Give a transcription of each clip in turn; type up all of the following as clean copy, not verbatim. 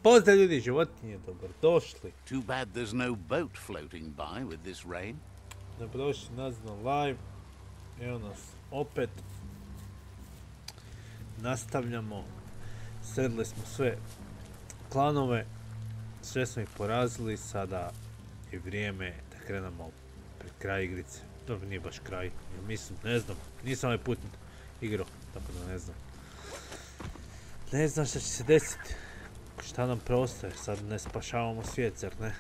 Pozdrav ljudi, životinje, dobrodošli. Too bad there's no boat floating by with this rain. Dobrodošli nazad na live. Evo nas opet. Nastavljamo. Sredili smo sve klanove. Sve smo ih porazili. Sada je vrijeme da krenemo pred kraj igrice. Dobro, nije baš kraj. Mislim, ne znam. Nisam ovaj put igrao, tako da ne znam. Ne znam šta će se desiti. Šta nam preostaje? Sad ne spašavamo svijet, zar ne?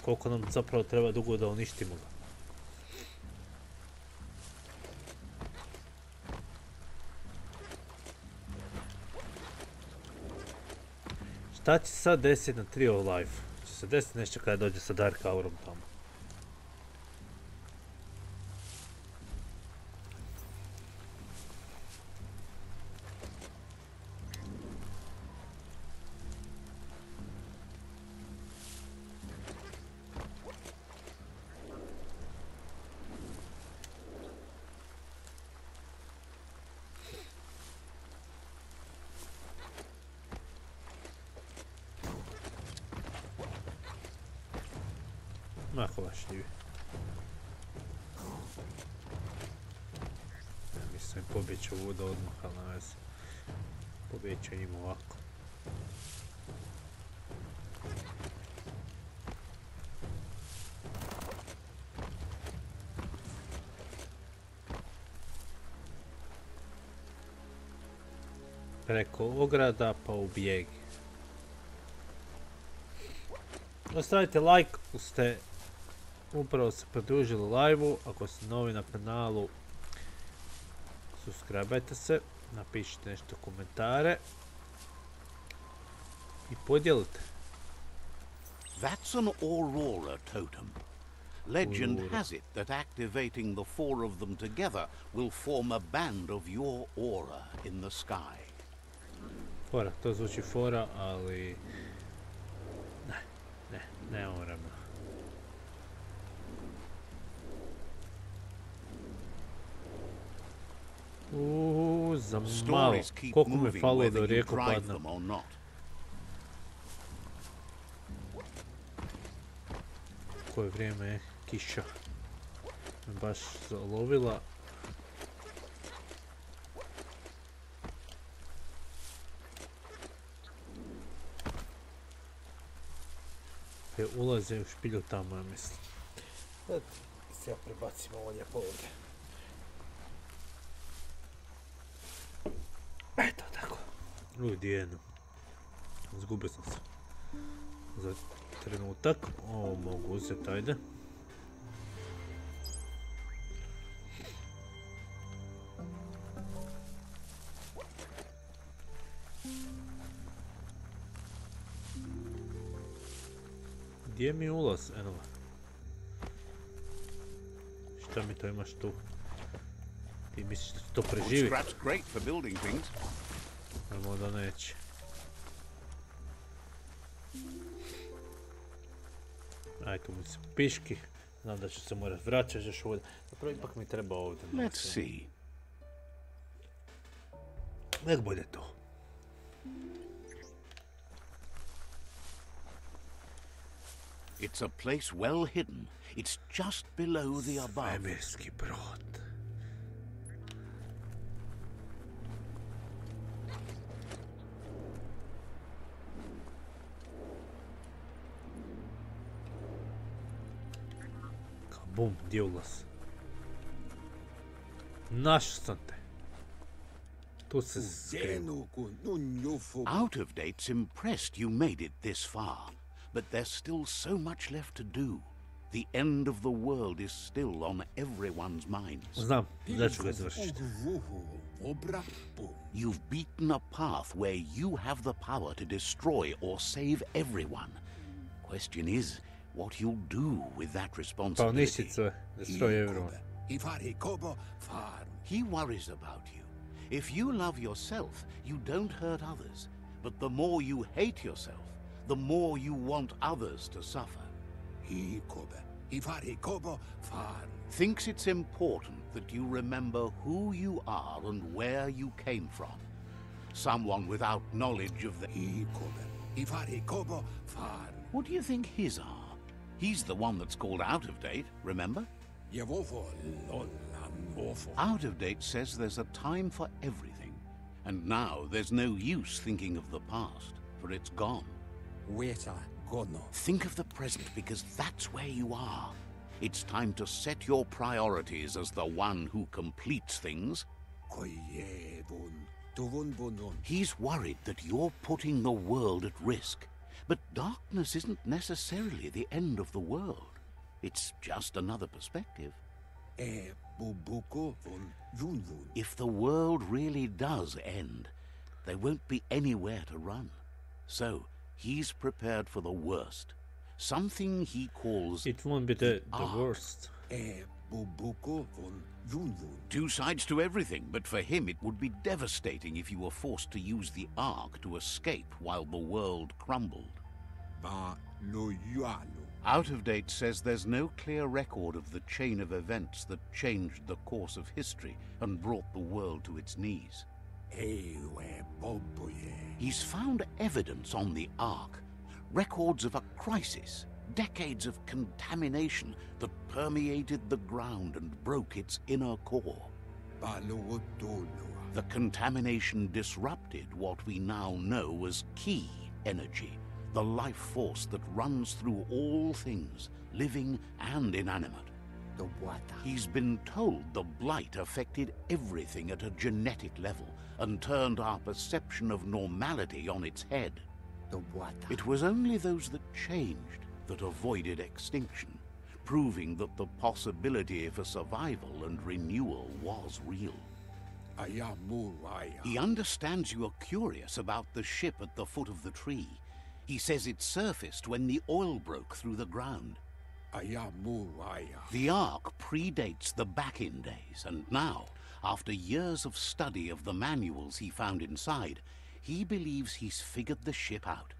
Koliko nam zapravo treba dugo da uništimo ga? Šta će sad desiti na Trio Life? Će se desiti nešto kada dođe sa Dark Aurom tamo? Mako vašljivi. Ja mislim pobjeći ovu da odmah, ali na veze. Pobjeći im ovako. Preko ograda pa u bijeg. Ostavite like ako ste upravo se pridružili live-u, ako ste novi na kanalu, subscribe-ajte se, napišite nešto komentare i podijelite. That's an Aurora totem. Legend has it that activating the four of them together will form a band of your aura in the sky. Fora, to zvuči fora, ali... Ne moramo. Za malo. Koliko me falo da rijeku padnem. Koje vrijeme je kiša me baš zalovila. Ulaze u špilju tamo, ja mislim. Sad se ja prebacim ovo lijepo ovdje. Eto tako. Ljudi jedno. Zgubio sam se. Za trenutak. Ovo mogu uzeti, ajde. Gdje mi je ulaz? Eno. Šta mi to imaš tu? Ti misliš da to preživi? Ajmo da neće. Ajde, mi se piški. Znam da ću se morat vraćati još ovdje. Zapravo ipak mi treba ovdje. Let's see. Nek bude to. It's a place well hidden. It's just below the above. Svemirski brod. Kabum, gdje ulaz? Našao sam te. Tu se skrijem. Out of date's impressed you made it this far. But there's still so much left to do. The end of the world is still on everyone's minds. Znam, da ću ga završiti. You've beaten a path where you have the power to destroy or save everyone. Question is, what you'll do with that responsibility. Pa uništit sve, destroy everyone. He worries about you. If you love yourself, you don't hurt others. But the more you hate yourself, the more you want others to suffer. Thinks it's important that you remember who you are and where you came from. Someone without knowledge of the... What do you think his are? He's the one that's called out of date, remember? Out of date says there's a time for everything. And now there's no use thinking of the past, for it's gone. Think of the present, because that's where you are. It's time to set your priorities as the one who completes things. He's worried that you're putting the world at risk. But darkness isn't necessarily the end of the world. It's just another perspective. If the world really does end, there won't be anywhere to run. So, he's prepared for the worst. Something he calls... It won't be the worst. Two sides to everything, but for him it would be devastating if you were forced to use the Ark to escape while the world crumbled. Out of date says there's no clear record of the chain of events that changed the course of history and brought the world to its knees. He's found evidence on the Ark, records of a crisis, decades of contamination that permeated the ground and broke its inner core. The contamination disrupted what we now know as key energy, the life force that runs through all things, living and inanimate. He's been told the blight affected everything at a genetic level and turned our perception of normality on its head. It was only those that changed that avoided extinction, proving that the possibility for survival and renewal was real. He understands you are curious about the ship at the foot of the tree. He says it surfaced when the oil broke through the ground. The Ark predates the back-in days, and now, after years of study of the manuals he found inside, he believes he's figured the ship out.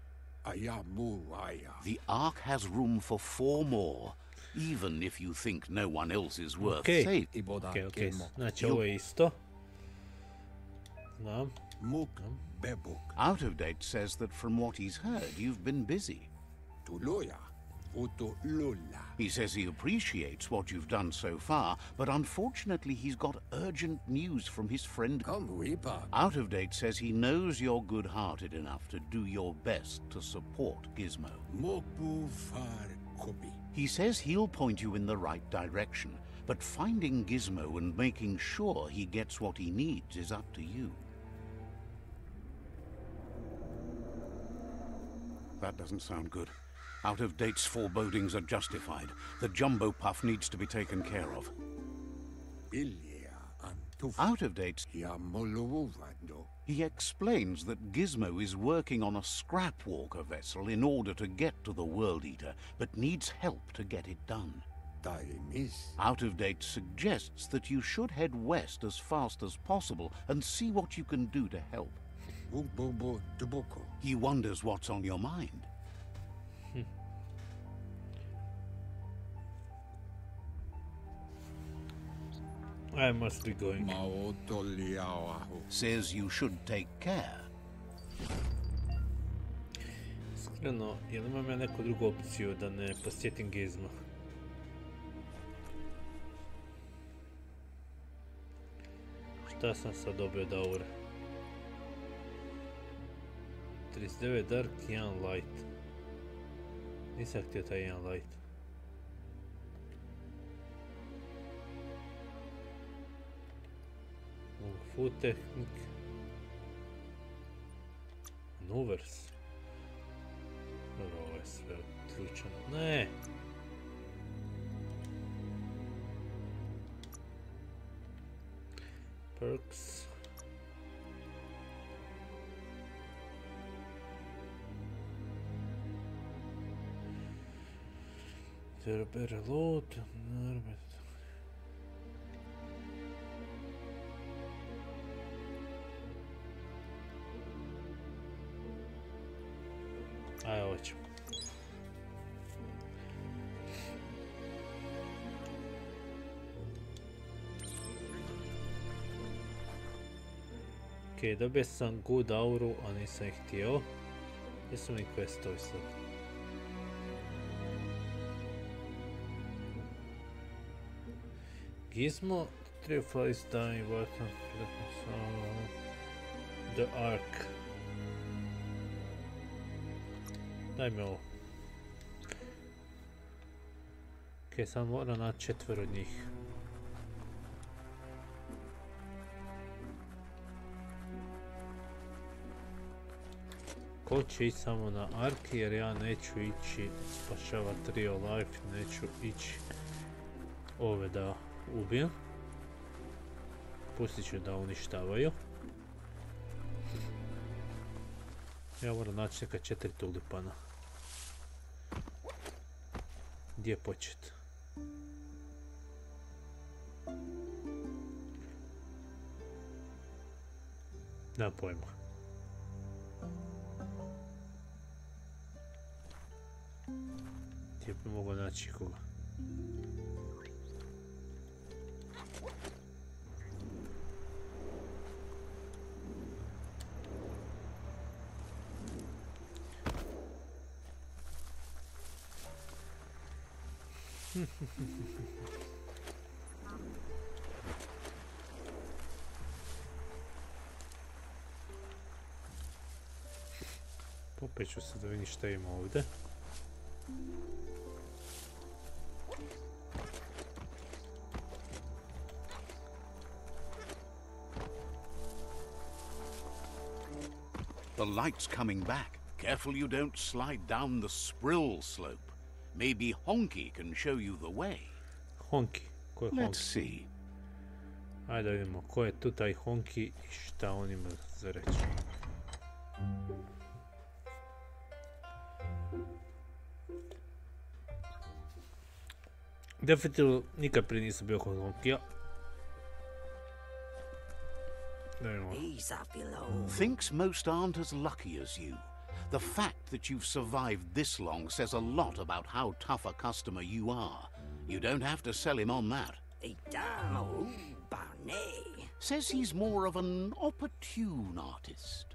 The Ark has room for 4 more, even if you think no one else is worth saving. Okay. Znači ovo je isto. Znam. Out of date says that from what he's heard, you've been busy. He says he appreciates what you've done so far, but unfortunately he's got urgent news from his friend. Out of date says he knows you're good-hearted enough to do your best to support Gizmo. He says he'll point you in the right direction, but finding Gizmo and making sure he gets what he needs is up to you. That doesn't sound good. Out of date's forebodings are justified. The jumbo puff needs to be taken care of. Out of date's... He explains that Gizmo is working on a scrap walker vessel in order to get to the World Eater, but needs help to get it done. Out of date suggests that you should head west as fast as possible and see what you can do to help. He wonders what's on your mind. I must be going. Says you should take care. Iskreno, jel imam ja neku drugu opciju da ne posjetim Gizmo? Šta sam sad dobio da aure? 39 dark, 1 light. Nisam htio taj 1 light. Food technique. Maneuvers. Dobro, ovo je sve uključeno. Ne! Perks. There better load. Aj, ovo ćemo. Ok, dobio sam good auru, a nisam ih htio. Gdje su mi questovi sad? Gizmo, Three Flies Dying Button, The Ark. Daj mi ovo. Ok, sad moram naći 4 od njih. Ko će ići samo na Ark, jer ja neću ići spašavati Real Life, neću ići ove da ubijem. Pustit ću da uništavaju. Ja moram naći neka 4 tulipana. Gdje početi? Nemam pojma. Gdje bi mogao naći koga? Popet ću se da vidim šta ima ovdje. The light's coming back. Careful you don't slide down the Sprill slope. Maybe Honky can show you the way. Honky? Ko je Honky? Let's see. Ajde vidimo ko je tu taj Honky i šta on ima za reći. Definitivno nikad prije nisam bio kod Honkija. Thinks most aren't as lucky as you. The fact that you've survived this long says a lot about how tough a customer you are. You don't have to sell him on that. Says he's more of an opportune artist.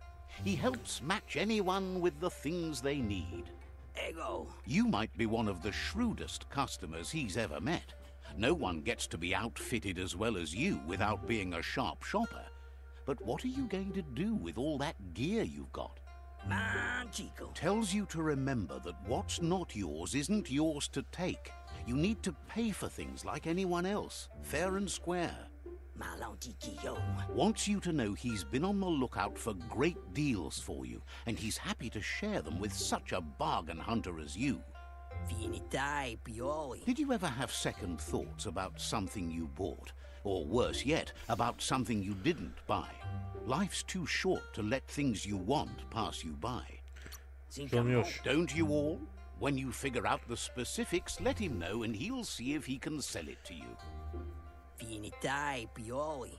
He helps match anyone with the things they need. Ego. You might be one of the shrewdest customers he's ever met. No one gets to be outfitted as well as you without being a sharp shopper. But what are you going to do with all that gear you've got? Chico. Tells you to remember that what's not yours isn't yours to take. You need to pay for things like anyone else, fair and square. Wants you to know he's been on the lookout for great deals for you, and he's happy to share them with such a bargain hunter as you. Did you ever have second thoughts about something you bought? Or worse yet, about something you didn't buy? Life's too short to let things you want pass you by. Don't you all? When you figure out the specifics, let him know and he'll see if he can sell it to you.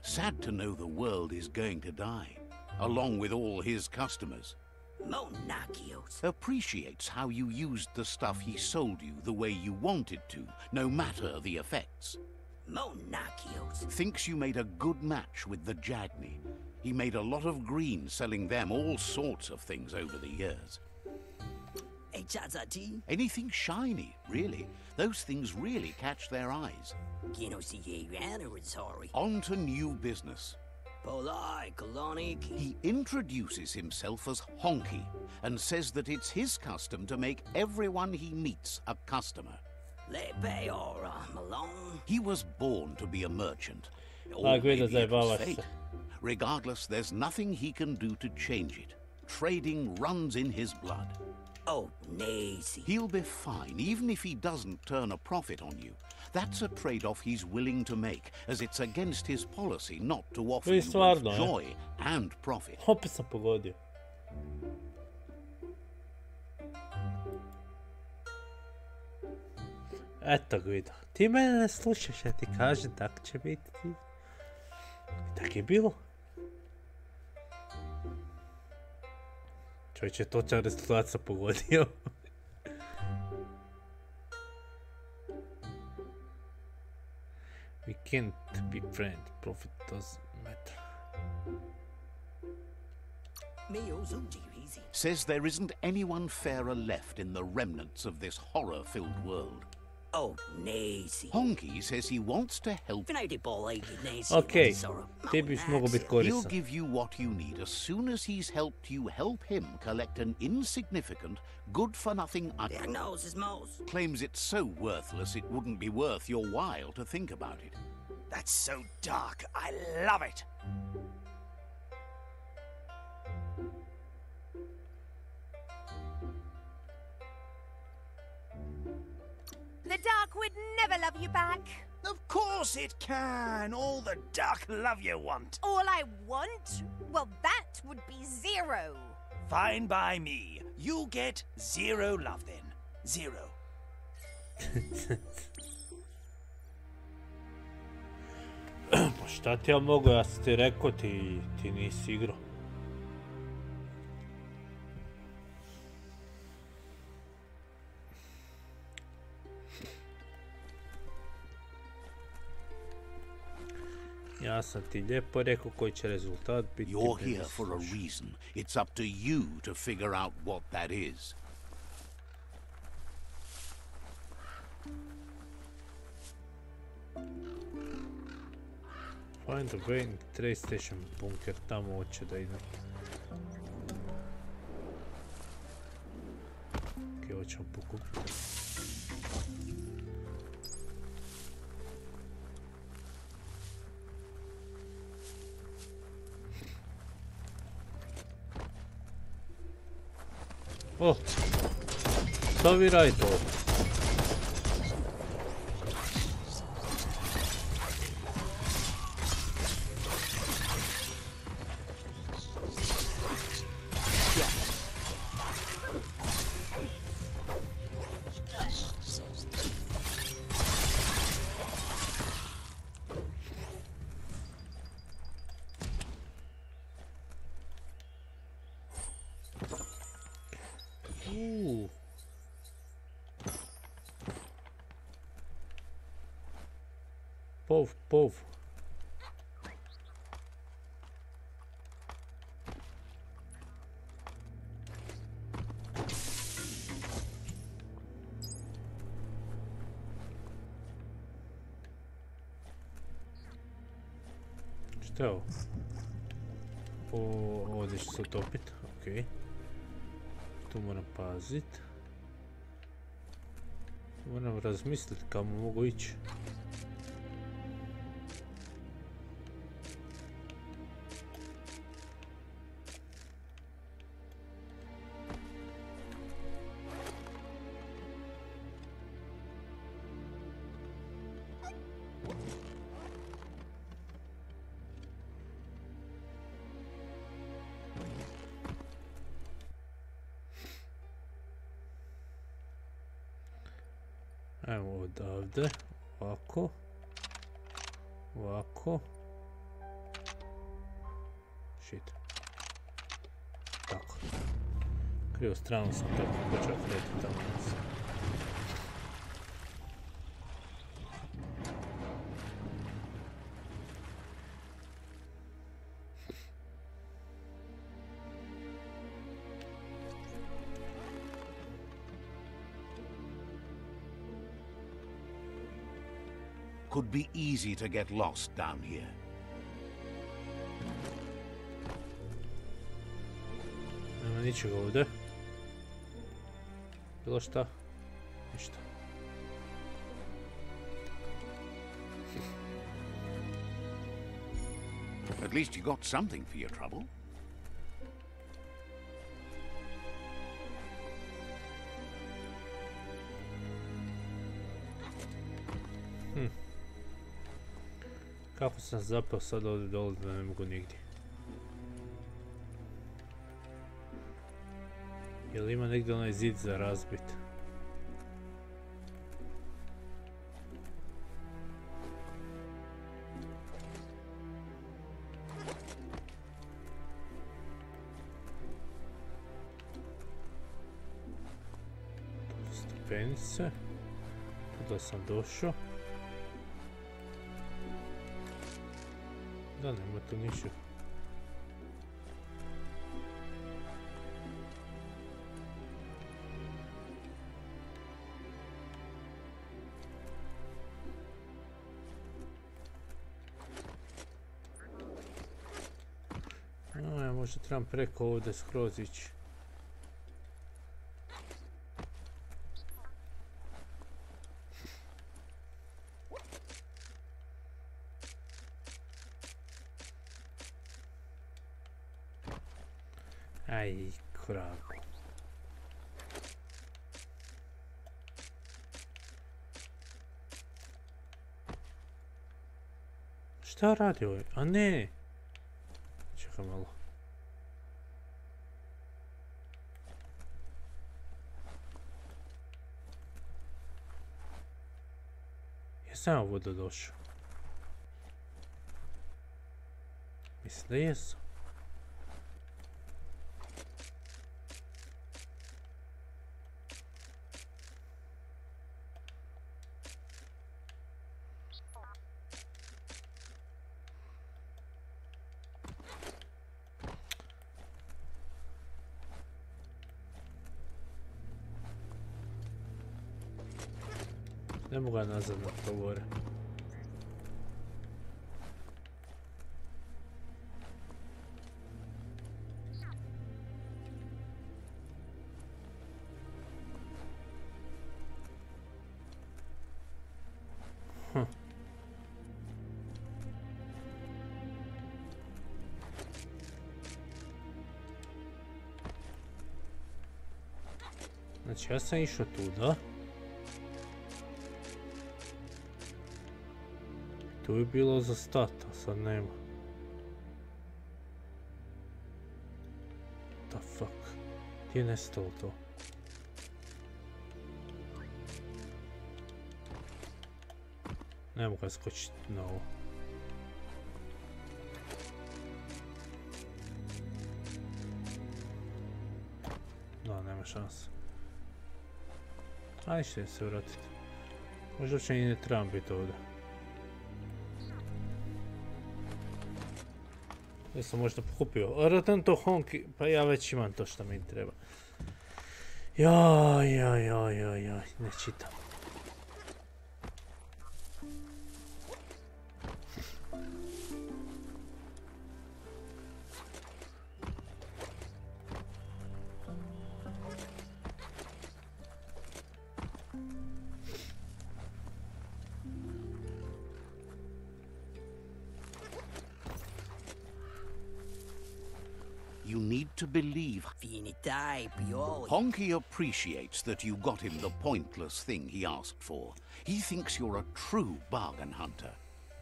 Sad to know the world is going to die, along with all his customers. Appreciates how you used the stuff he sold you the way you wanted to, no matter the effects. Thinks you made a good match with the Jagni. He made a lot of green selling them all sorts of things over the years. Anything shiny, really. Those things really catch their eyes. On to new business. He introduces himself as Honky and says that it's his custom to make everyone he meets a customer. He was born to be a merchant. Or maybe it was fate. Regardless, there's nothing he can do to change it. Trading runs in his blood. He'll be fine, even if he doesn't turn a profit on you. That's a trade-off he's willing to make, as it's against his policy not to offer you both joy and profit. Opet sam pogodio. Eto Guido, ti mene ne slušaš, ja ti kažem tak će biti. Tak je bilo. Čovječe, točan rezultat sam pogodio. We can't be friends, profit doesn't matter. Says there isn't anyone fairer left in the remnants of this horror-filled world. Oh, Nazi. Honky says he wants to help. Okej, ti biš mogo biti He'll koristan. give you what you need as soon as he's helped you help him collect an insignificant, good-for-nothing item. Claims it's so worthless it wouldn't be worth your while to think about it. That's so dark. I love it. The dark would never love you back. Of course it can. All the dark love you want. All I want? Well, that would be 0. Fine by me. You get 0 love then. 0. Pa šta ti ja mogu, ja sam ti rekao, ti nisi igrao. Ja sam ti lijepo rekao koji će rezultat biti. You're here for a reason. It's up to you to figure out what that is. Find a way in train station bunker, tamo hoće da idem. Ok, hoćemo pokupiti. O, šta vi radite ovdje? Pov. Šta je ovo? Ovdje će se utopit, ok. Tu moram pazit. Moram razmisliti kamo mogu ići. Evo odavde, ovako, ovako, shit, tako, krivo stranu sam tako počeo kretiti tamo. Could be easy to get lost down here. Nema ničega ovdje. Bilo šta? Ništa. At least you got something for your trouble. Kako sam zapeo sad ovdje dole da ne mogu nigdje? Jel ima negdje onaj zid za razbit? Tu su stepenice. Tuda sam došao. Da, nema tu ničeg. Ja možda trebam preko ovdje skroz ići. Aj, koraku. Šta radi ovaj? A ne! Čekaj malo. Jesam ja ovdje došao? Mislim da jesam. Ne mogu ga nazad na to gore. Znači ja sam išao tuda. Tu je bilo za stata, sad nema. The fuck? Gdje je nestalo to? Ne mogu ga skočiti na ovo. Da, nema šanse. Ajde će se vratiti. Možda će i ne trebam biti ovdje. Ja sam možda pokupio to honki, pa ja već imam to što mi treba. Joj, ne čitam. You need to believe Honky appreciates that you got him the pointless thing he asked for. He thinks you're a true bargain hunter.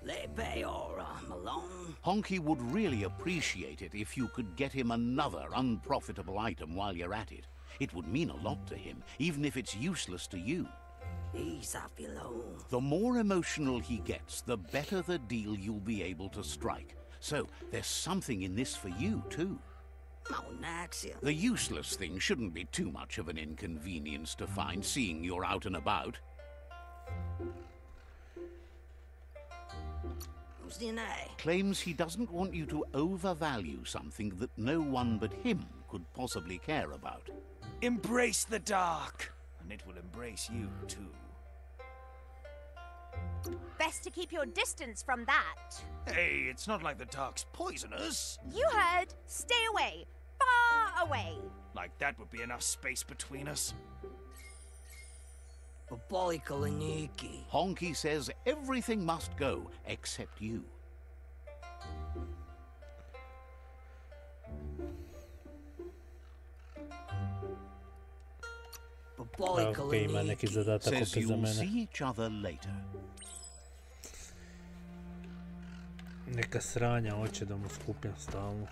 Let be or I'm alone. Honky would really appreciate it if you could get him another unprofitable item while you're at it. It would mean a lot to him, even if it's useless to you. He's off alone. The more emotional he gets, the better the deal you'll be able to strike. So there's something in this for you, too. The useless thing shouldn't be too much of an inconvenience to find, seeing you're out and about. Claims he doesn't want you to overvalue something that no one but him could possibly care about. Embrace the dark, and it will embrace you too. Best to keep your distance from that. Hey, it's not like the dark's poisonous. You heard. Stay away. Far away. Like that would be enough space between us. Honky says everything must go except you. Okay, ima neki zadatak Says opet za you'll see mene. each other later. Neka sranja hoće da mu skupim stalno.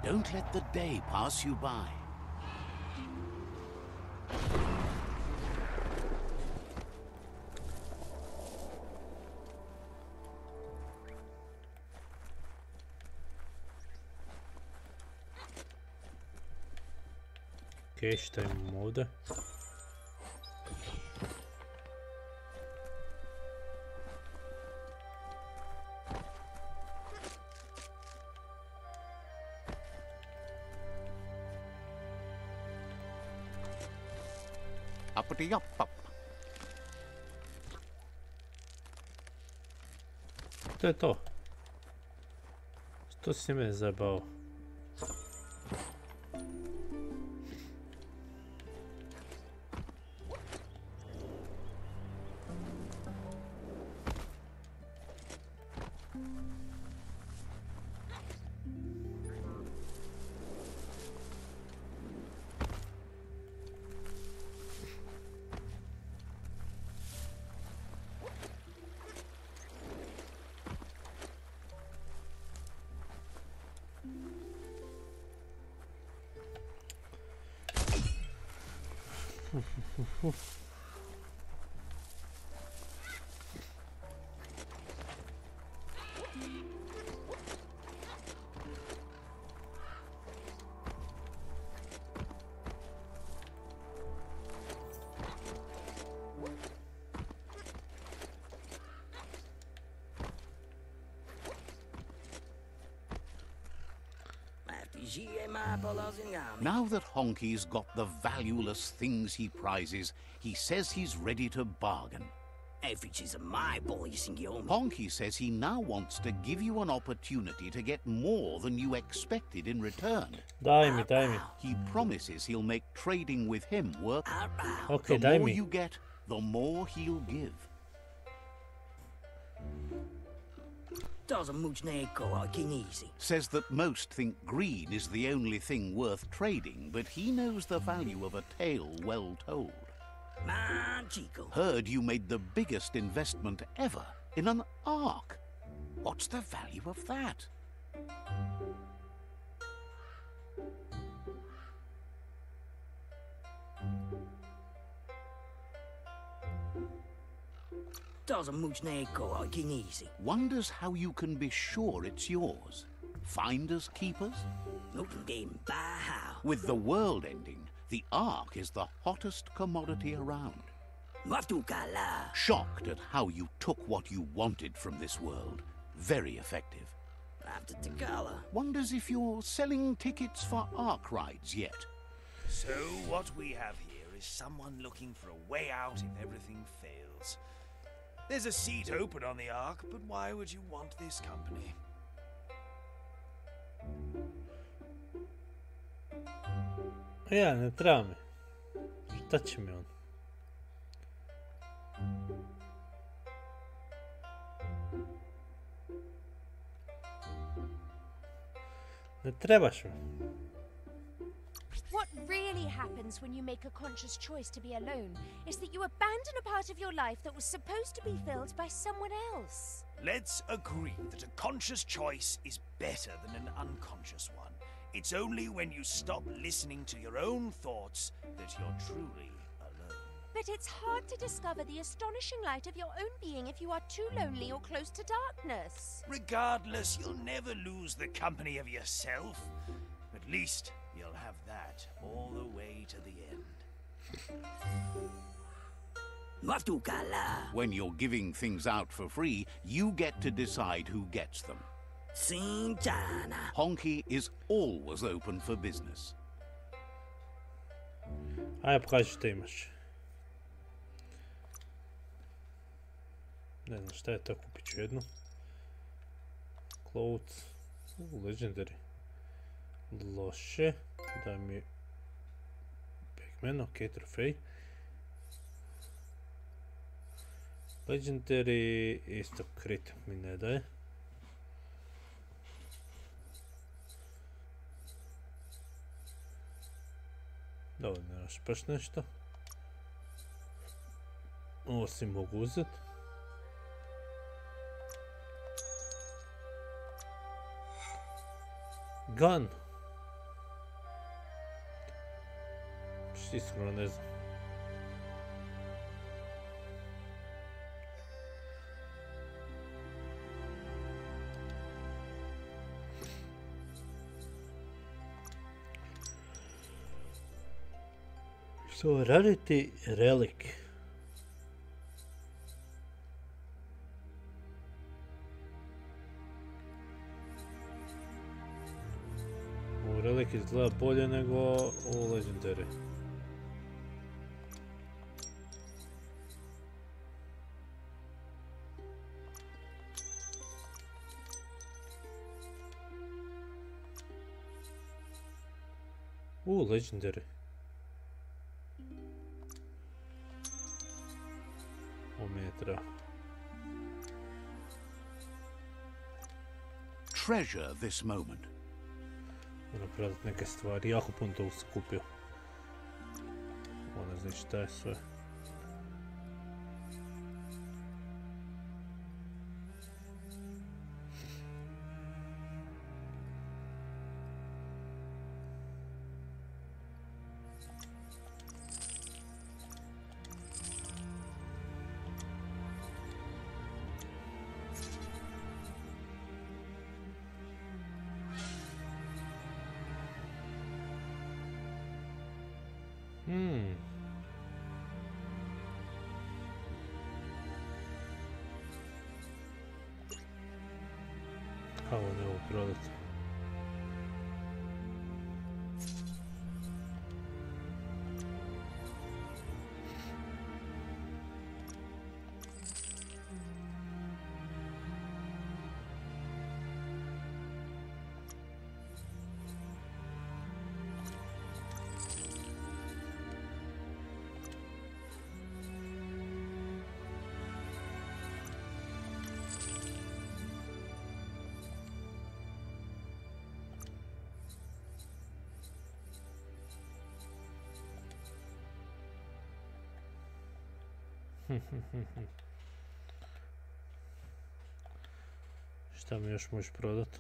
Don't let the day pass you by. Okej, šta imamo ovdje? Uppity up up. To je to. Što si me zabao? Now that Honky's got the valueless things he prizes, he says he's ready to bargain. Honky says he now wants to give you an opportunity to get more than you expected in return. Daj mi. He promises he'll make trading with him work. Okay, The daj more mi. you get, the more he'll give. Says that most think greed is the only thing worth trading, but he knows the value of a tale well told. Heard you made the biggest investment ever in an ark. What's the value of that? Wonders how you can be sure it's yours. Finders keepers? With the world ending, the ark is the hottest commodity around. Shocked at how you took what you wanted from this world. Very effective. Wonders if you're selling tickets for ark rides yet. So what we have here is someone looking for a way out if everything fails. There's a seat open on the ark, but why would you want this company? Ja, ne treba mi. Šta će mi on? Ne trebaš mi. What really happens when you make a conscious choice to be alone is that you abandon a part of your life that was supposed to be filled by someone else. Let's agree that a conscious choice is better than an unconscious one. It's only when you stop listening to your own thoughts that you're truly alone. But it's hard to discover the astonishing light of your own being if you are too lonely or close to darkness. Regardless, you'll never lose the company of yourself. At least you'll have that all the way to the end. When you're giving things out for free, you get to decide who gets them. Honky is always open for business. Ajde, pokaži što imaš. Ne znam šta je to, kupit ću jednu. Clothes. Legendary. Loše. Daj mi Pac-Man, ok, trofej. Legendary, isto crit mi ne daje. Dobro, nemaš baš nešto. Ovo si mogu uzeti. Gun. Iskreno ne znam. So, raditi relik. U relik izgleda bolje nego u Legendary. Legendary. Metra. Treasure this moment. Moram prodati neke stvari, jako puno toga sam kupio. Ovo ne znam šta je sve. Ovo ne mogu prodati. Šta mi još možeš prodati?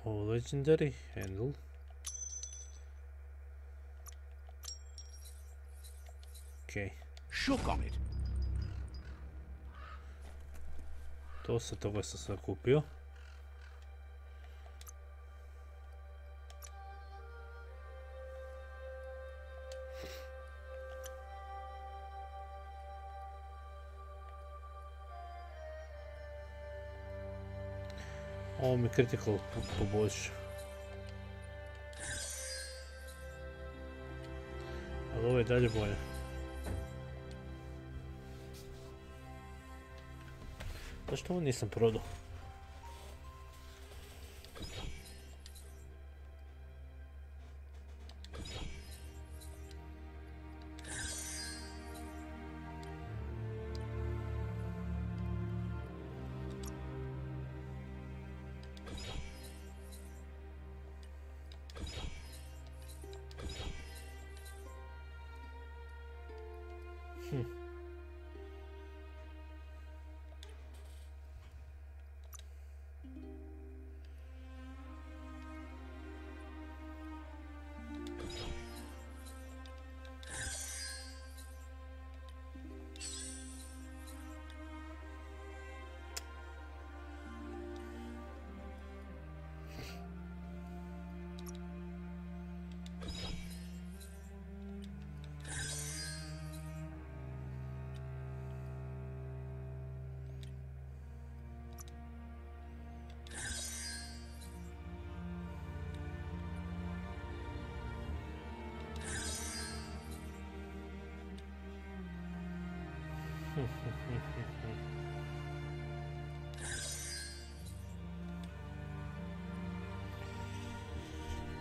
Ovo legendary handle. Okay. Shook on it. Dosta toga sam sad kupio. Ovo mi critical poboljša. Ali ovo je dalje bolje. Zašto ovo nisam prodao?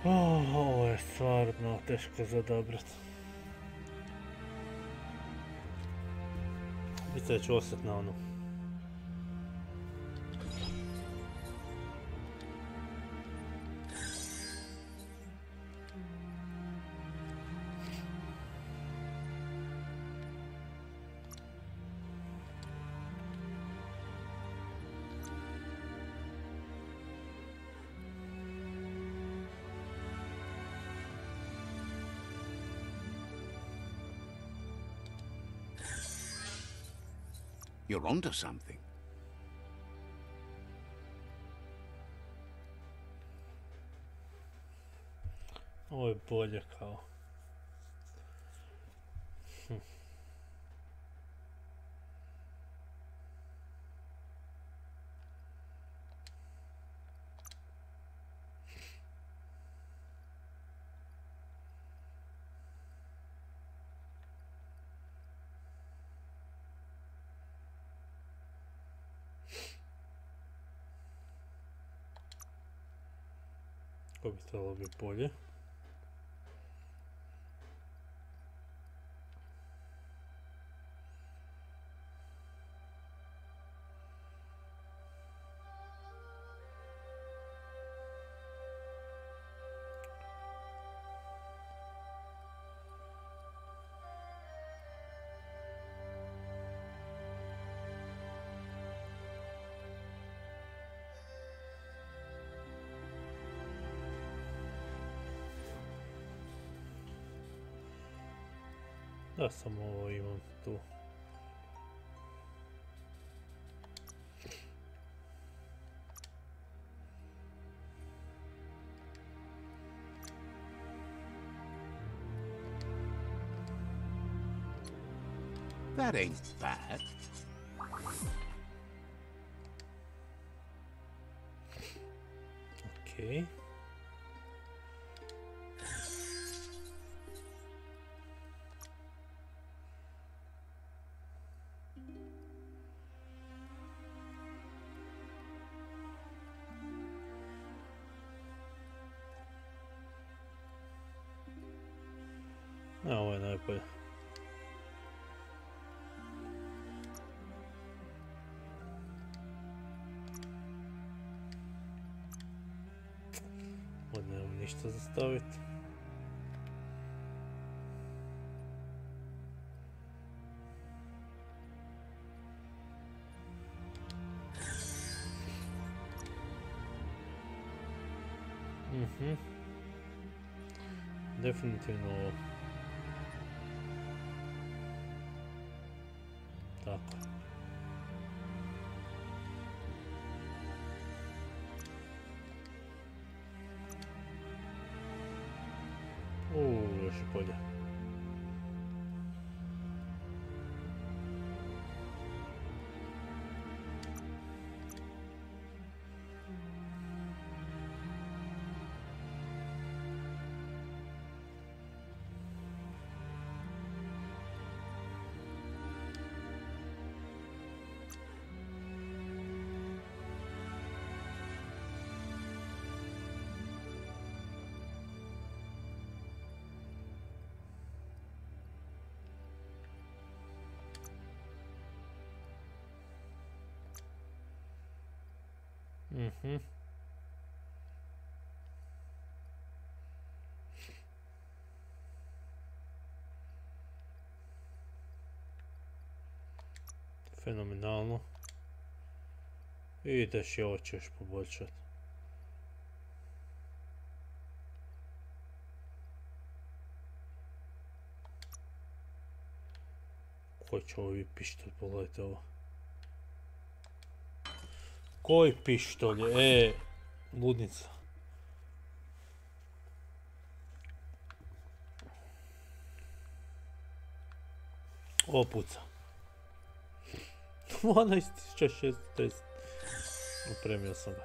Ovo je stvarno teško za odabrat. Mislim da ću ostati na onu. You're onto something. Ovo je bolje kao. Ko bi trebalo biti bolje? Da, samo ovo imam tu. That ain't bad. Okej. Ovo je najbolje. Ovdje nemam ništa za staviti. Definitivno ovo. Tako. Još je bolje. Fenomenalno. Ideš i ovo ćeš poboljšati. Koji će ovo biti pištolj, pogledajte ovo. Koji pištolj je? Ludnica. Ovo puca. 12.630. Opremio sam ga.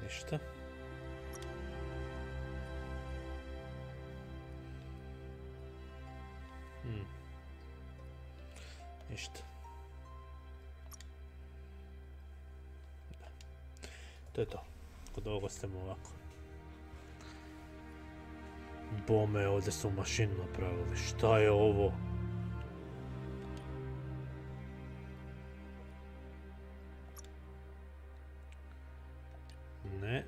Ništa. Ništa. To je to. Kod ovoga ste mu ovako. Bome, ovdje su mašinu napravili. Šta je ovo? Ne.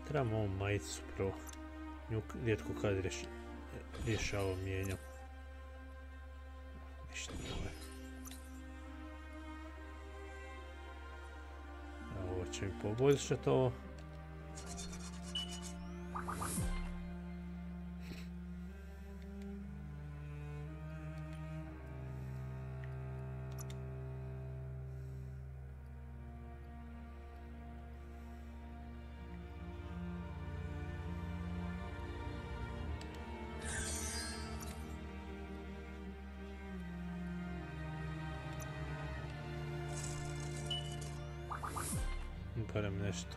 Trebamo ovu majicu prvo. Nju rijetko kad rješava mijenjam. Ništa nove. Ovo će mi poboljšati ovo. Barem nešto.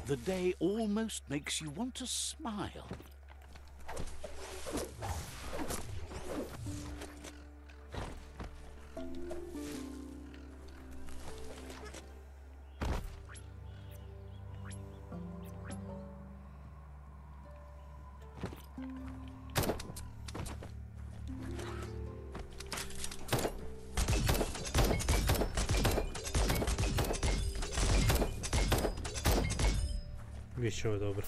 The day almost makes you want to smile. Biće ovo dobro.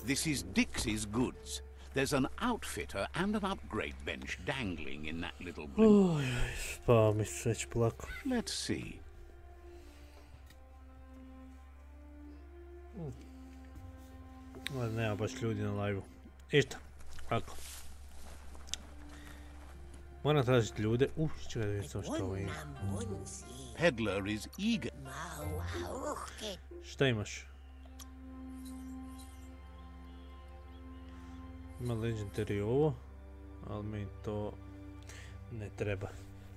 This is Dixie's goods. There's an outfitter and an upgrade bench dangling in that little blimp. Pa mi se već plako. Let's see. Ali nema baš ljudi na live-u. Išta, kako? Moram tražiti ljude. Čekaj da vidim samo što ovo ima. Peddler is eager. Šta imaš? Ima legendary ovo, ali mi to ne treba.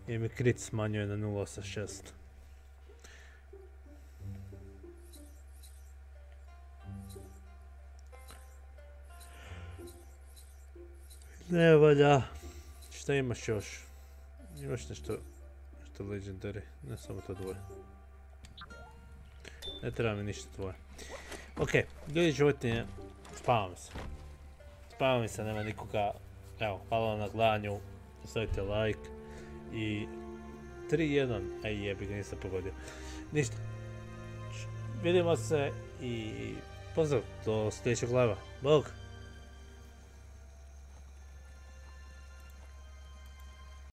Jer mi crit smanjuje na 0.86. Ne valja. Šta imaš još? Imaš nešto legendary, ne samo to dvoje. Ne treba mi ništa tvoje. Ok, ljudi životinje, spavam se. Spavam se, nema nikoga. Evo, hvala vam na gledanju, stavite like i 3-1, aj jebi ga, nisam pogodio. Ništa, vidimo se i pozdrav do sljedećeg live-a. Bog!